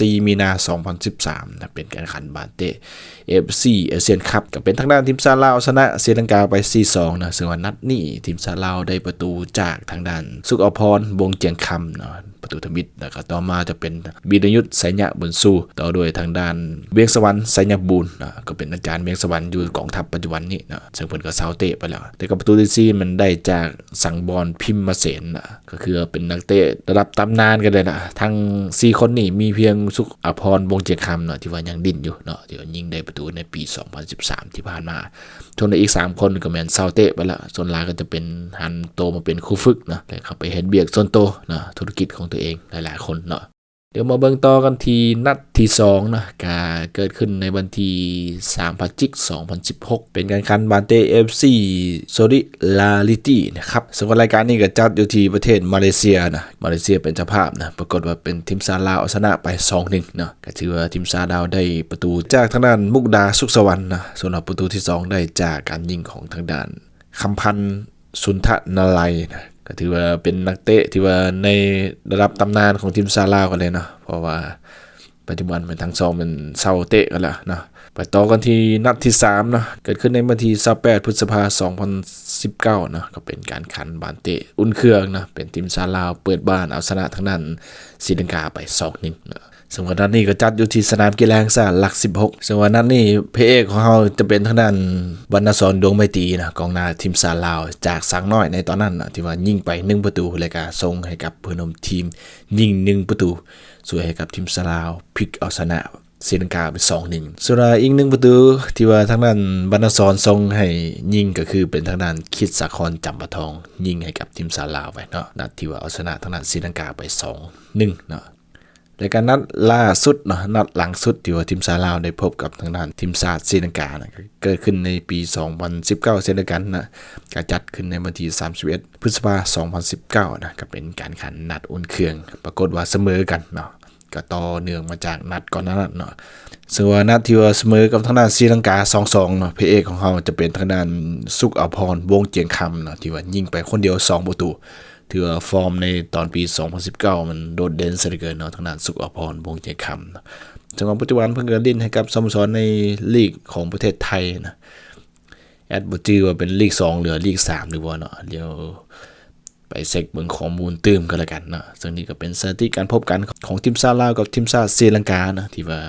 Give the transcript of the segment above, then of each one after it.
4 มีนา 2013นะเป็นการแข่งขันบาเต้ AFC อาเซียนคัพก็เป็นทางด้านทีมชาติลาวชนะศรีลังกาไป 4-2 นะซึ่งว่านัดนี้ทีมชาติลาวได้ประตูจากทางด้านสุขอภรณ์วงเจียงคำเนาะประตูทมิตรแล้วก็ต่อมาจะเป็นบีดยุทธไสยะบุญสู้ต่อด้วยทางด้านเวียงสวรรค์ไสยะบูรณ์นะก็เป็นอาจารย์เวียงสวรรค์อยู่กองทัพปัจจุบันนี้นะซึ่งเพิ่นก็เซาเตะไปแล้วแต่กับประตูที่4มันได้จากสังบอลพิมพ์เสนนะก็คือเป็นนักเตะระดับตำนานกันเลยนะทั้ง4คนนี้มีเพียงสุขอภรณ์วงเจียงคำเนาะที่ว่ายังดิ้นอยู่เนาะที่ว่ายิงได้ประตูในปี 2013 ที่ผ่านมาส่วนอีก3คนก็แม่นเซาเตะไปแล้วส่วนหลายก็จะเป็นหันโตมาเป็นครูฝึกนะแล้วเขาไปเฮ็ดเบียกส่วนโตนะธุรกิจของตัวเองหลายๆคนเนาะเดี๋ยวมาเบิ่งต่อกันที่นัดที่2นะก็เกิดขึ้นในวันที่3พฤศจิกายน2016เป็นการแข่งขันบาเต้ FC โซลิลาริตี้นะครับซึ่งรายการนี้ก็จัดอยู่ที่ประเทศมาเลเซียนะมาเลเซียเป็นเจ้าภาพนะปรากฏว่าเป็นทีมชาติลาวชนะไป 2-1 เนาะก็ถือว่าทีมชาติลาวได้ประตูจากทางด้านมุกดาสุขสวรรค์นะส่วนประตูที่2ได้จากการยิงของทางด้านคำพันธ์สุนทรนาลัยนะก็ถือว่าเป็นนักเตะที่ว่าในระดับตำนานของทีมชาติลาวกันเลยเนาะเพราะว่าปัจจุบันเป็นทั้งสองเป็นเซาเตะกันแล้วเนาะไปต่อกันที่นัดที่3เนาะเกิดขึ้นในวันที่28พฤษภาคม2019เนาะก็เป็นการขันบานเตะอุ่นเครื่องนะเป็นทีมชาติลาวเปิดบ้านเอาชนะทางนั้นศรีลังกาไป 2-1 เนาะซึ่งวันนั้นนี่ก็จัดอยู่ที่สนามกีฬาแห่งชาติหลัก16ซึ่งวันนั้นนี่พระเอกของเราจะเป็นทางด้านวรรณศรดวงไมตรีนะกองหน้าทีมชาติลาวจากสังน้อยในตอนนั้นนะที่ว่ายิงไป1ประตูแล้วก็ส่งให้กับเพื่อนร่วมทีมยิง1ประตูช่วยให้กับทีมชาติลาวพลิกเอาชนะศรีลังกาเป็น 2-1 ส่วนอีก1ประตูที่ว่าทางด้านวรรณศรส่งให้ยิงก็คือเป็นทางด้านคิดสาครจำปาทองยิงให้กับทีมชาติลาวไว้เนาะนัดที่ว่าเอาชนะทางด้านศรีลังกาไป 2-1 เนาะและการนัดล่าสุดเนาะนัดหลังสุดที่ว่าทีมชาติลาวได้พบกับทางด้านทีมชาติศรีลังกานะเกิดขึ้นในปี 2019เช่นเดียวกันนะก็จัดขึ้นในวันที่31พฤษภาคม2019นะก็เป็นการแข่งขันนัดอุ่นเครื่องปรากฏว่าเสมอกันเนาะก็ต่อเนื่องมาจากนัดก่อนนั้นเนาะซึ่งว่านัดที่ว่าเสมอกับทางด้านศรีลังกา 2-2 เนาะพระเอกของเขาจะเป็นทางด้านสุขอภรณ์วงเจียงคำเนาะที่ว่ายิงไปคนเดียว2ประตูถือว่าฟอร์มในตอนปี 2019 มันโดดเด่นซะเหลือเกินเนาะทางด้านสุขอภรณ์วงเจียงคำจังหวะปัจจุบันเพิ่งเล่นให้กับสโมสรในลีกของประเทศไทยนะแอดบ่จื้อว่าเป็นลีก2หรือลีก3หรือว่าเนาะเดี๋ยวไปเช็คเบิ่งข้อมูลเติมกันแล้วกันเนาะซึ่งนี่ก็เป็นสถิติการพบกันของทีมชาติลาวกับทีมชาติศรีลังกานะที่ว่า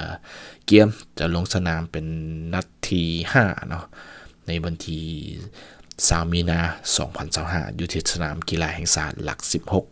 เกมจะลงสนามเป็นนัดที่5เนาะในวันที่3 มีนา 2025อยู่ที่สนามกีฬาแห่งชาติหลัก16